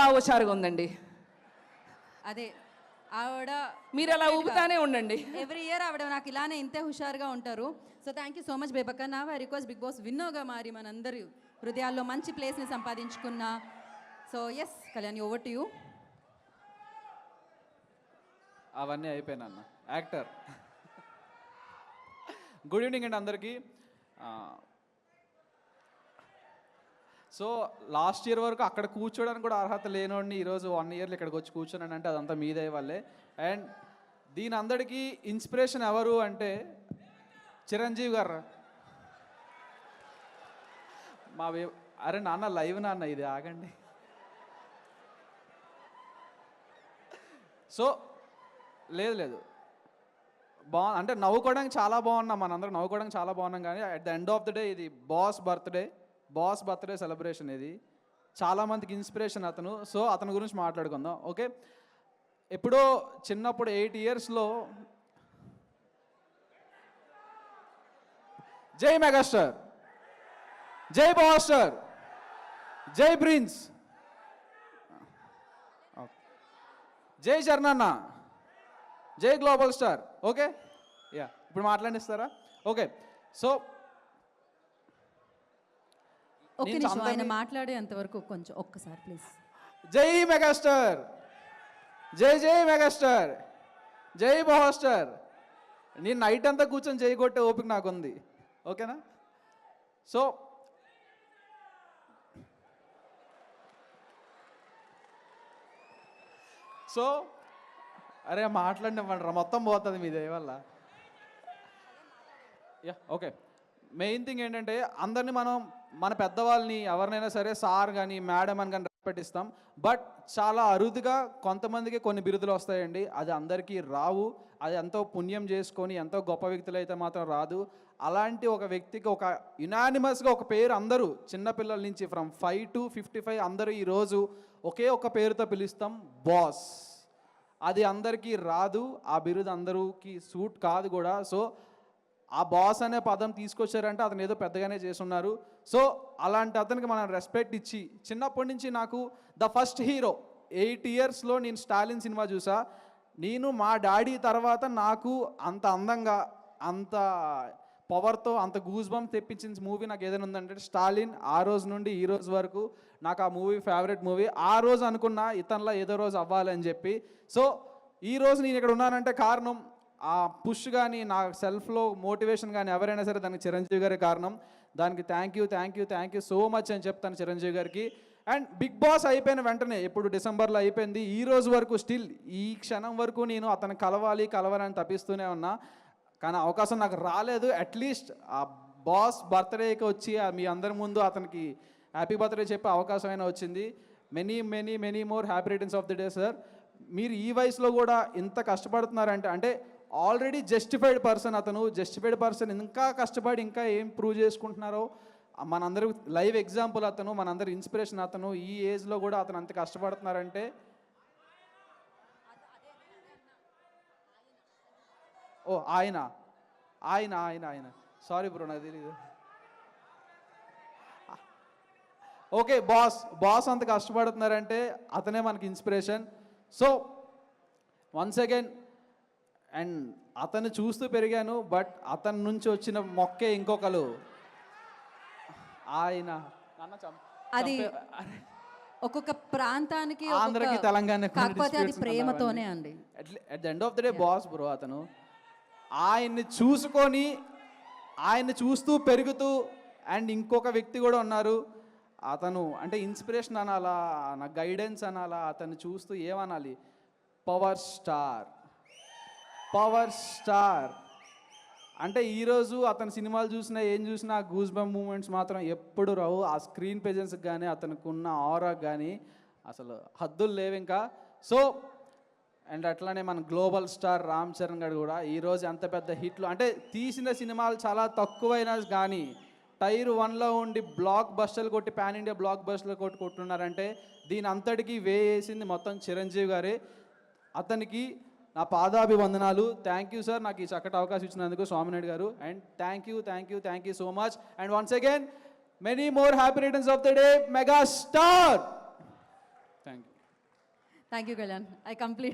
బాగా హుషారుగా ఉందండి. అదే ఆవిడ మీరు అలా ఊపుతానే ఉండండి. ఎవ్రీ ఇయర్ ఆవిడ నాకు ఇలానే ఇంతే హుషారుగా ఉంటారు. So thank you so much బేబక్క. నా ఐ రిక్వెస్ట్ బిగ్ బాస్ విన్నోగా మారి మనందరి హృదయాల్లో మంచి ప్లేస్ని సంపాదించుకున్న. So S Kalyani, over to you. అవన్నీ అయిపోయినా అన్న యాక్టర్. గుడ్ ఈవినింగ్ అండి అందరికీ. సో లాస్ట్ ఇయర్ వరకు అక్కడ కూర్చోడానికి కూడా అర్హత లేనోడిని ఈరోజు 1 ఇయర్లో ఇక్కడికి వచ్చి కూర్చోనంటే అదంతా మీదే వాళ్ళే. అండ్ దీని అందరికీ ఇన్స్పిరేషన్ ఎవరు అంటే చిరంజీవి గారు. అరే నాన్న లైవ్ నాన్న, ఇది ఆగండి. సో లేదు అంటే నవ్వుకోవడానికి చాలా బాగున్నాం, మనందరం నవ్వుకోవడానికి చాలా బాగున్నాం. కానీ at the end of the day ఇది బాస్ బర్త్డే సెలబ్రేషన్. ఇది చాలామందికి ఇన్స్పిరేషన్ అతను. సో అతని గురించి మాట్లాడుకుందాం. ఓకే, ఎప్పుడో చిన్నప్పుడు 8 ఇయర్స్లో జై మెగాస్టార్, జై బాస్టర్, జై ప్రిన్స్, జై చరణన్న, జై గ్లోబల్ స్టార్. ఓకే, యా ఇప్పుడు మాట్లాడిస్తారా? ఓకే, సో ఒక్క నిమిషం ఆయన మాట్లాడేంత వరకు కొంచెం ఒక్కసారి ప్లీజ్. జై మెగాస్టార్, జై మెగాస్టార్, జై బాస్టర్. నేను నైట్ అంతా కూర్చొని జై కొట్టే ఓపిక నాకు ఉంది. ఓకేనా? సో అరే మాట్లాడినివ్వండి, మొత్తం పోతుంది మీ దయ వల్ల. యా ఓకే, మెయిన్ థింగ్ ఏంటంటే అందరినీ మనం మన పెద్దవాళ్ళని ఎవరినైనా సరే సార్ కానీ మేడం అని కానీ రెస్పెక్ట్ ఇస్తాం. బట్ చాలా అరుదుగా కొంతమందికి కొన్ని బిరుదులు వస్తాయండి. అది అందరికీ రావు. అది ఎంతో పుణ్యం చేసుకొని ఎంతో గొప్ప వ్యక్తులు అయితే మాత్రం రాదు. అలాంటి ఒక వ్యక్తికి ఒక యునానిమస్గా ఒక పేరు అందరూ చిన్నపిల్లల నుంచి ఫ్రమ్ 5 to 55 అందరూ ఈరోజు ఒకే ఒక పేరుతో పిలుస్తాం, బాస్. అది అందరికీ రాదు, ఆ బిరుదు అందరికీ సూట్ కాదు కూడా. సో ఆ బాస్ అనే పదం తీసుకొచ్చారంటే అతను ఏదో పెద్దగానే చేస్తున్నారు. సో అలాంటి అతనికి మనం రెస్పెక్ట్ ఇచ్చి, చిన్నప్పటి నుంచి నాకు ద ఫస్ట్ హీరో 8 ఇయర్స్లో నేను స్టాలిన్ సినిమా చూసా. నేను మా డాడీ తర్వాత నాకు అంత అందంగా, అంత పవర్తో, అంత గూస్ బంప్ తెప్పించిన మూవీ నాకు ఏదైనా ఉందంటే స్టాలిన్. ఆ రోజు నుండి ఈ రోజు వరకు నాకు ఆ మూవీ ఫేవరెట్ మూవీ. ఆ రోజు అనుకున్నా ఇతనిలా ఏదో రోజు అవ్వాలని చెప్పి. సో ఈ రోజు నేను ఇక్కడ ఉన్నానంటే కారణం ఆ పుష్ కానీ, నా సెల్ఫ్లో మోటివేషన్ కానీ ఎవరైనా సరే దానికి చిరంజీవి గారే కారణం. దానికి థ్యాంక్ యూ సో మచ్ అని చెప్తాను చిరంజీవి గారికి. అండ్ బిగ్ బాస్ అయిపోయిన వెంటనే, ఇప్పుడు డిసెంబర్లో అయిపోయింది, ఈ రోజు వరకు స్టిల్ ఈ క్షణం వరకు నేను అతను కలవాలని తప్పిస్తూనే ఉన్నా. కానీ అవకాశం నాకు రాలేదు. అట్లీస్ట్ ఆ బాస్ బర్త్డేకి వచ్చి మీ అందరి ముందు అతనికి హ్యాపీ బర్త్డే చెప్పే అవకాశం అయినా వచ్చింది. Many more happy returns of the day sir. మీరు ఈ వయసులో కూడా ఇంత కష్టపడుతున్నారంటే అంటే ఆల్రెడీ జస్టిఫైడ్ పర్సన్ అతను. జస్టిఫైడ్ పర్సన్ ఇంకా కష్టపడి ఇంకా ఏం ప్రూవ్ చేసుకుంటున్నారో మనందరూ లైవ్ ఎగ్జాంపుల్ అతను, మనందరి ఇన్స్పిరేషన్ అతను. ఈ ఏజ్లో కూడా అతను అంత కష్టపడుతున్నారంటే ఓ ఆయన సారీ బ్రో, నాకు తెలీదు. ఓకే, బాస్ అంత కష్టపడుతున్నారంటే అతనే మనకి inspiration. So once again, and అతను చూస్తూ పెరిగాను. బట్ అతని నుంచి వచ్చిన మొక్కే ఇంకొకరు ఆయన. అది ఒక్కొక్క ప్రాంతానికి, ఆంధ్రకి, తెలంగాణ, కాకపోతే అది ప్రేమతోనే అండి. At the end of the day boss bro అతను. ఆయన్ని చూస్తూ పెరుగుతూ, అండ్ ఇంకొక వ్యక్తి కూడా ఉన్నారు. అతను అంటే ఇన్స్పిరేషన్ అనాలా, నా గైడెన్స్ అనాలా, అతన్ని చూస్తూ ఏమనాలి, పవర్ స్టార్ అంటే ఈరోజు అతని సినిమాలు చూసినా ఏం చూసినా గూస్ బంప్ మూమెంట్స్ మాత్రం ఎప్పుడు రావు. ఆ స్క్రీన్ ప్రెజెన్స్కి కానీ, అతనికి ఉన్న ఆరాకి కానీ అసలు హద్దులు లేవు ఇంకా. సో అండ్ అట్లానే మన గ్లోబల్ స్టార్ రామ్ చరణ్ గారు కూడా ఈరోజు అంత పెద్ద హిట్లు, అంటే తీసిన సినిమాలు చాలా తక్కువైనా కానీ టైర్ 1లో ఉండి బ్లాక్ బస్టర్లు కొట్టి, పాన్ ఇండియా బ్లాక్ బస్టర్లు కొట్టుకుంటున్నారంటే దీని అంతటికీ వేసింది మొత్తం చిరంజీవి గారే. అతనికి నా పాదాభివందనాలు. థ్యాంక్ యూ సార్, నాకు ఈ చక్కటి అవకాశం ఇచ్చినందుకు స్వామినాయుడు గారు. And thank you so much. And once again many more happy returns of the day megastar. Thank you thank you Kalyan. I completely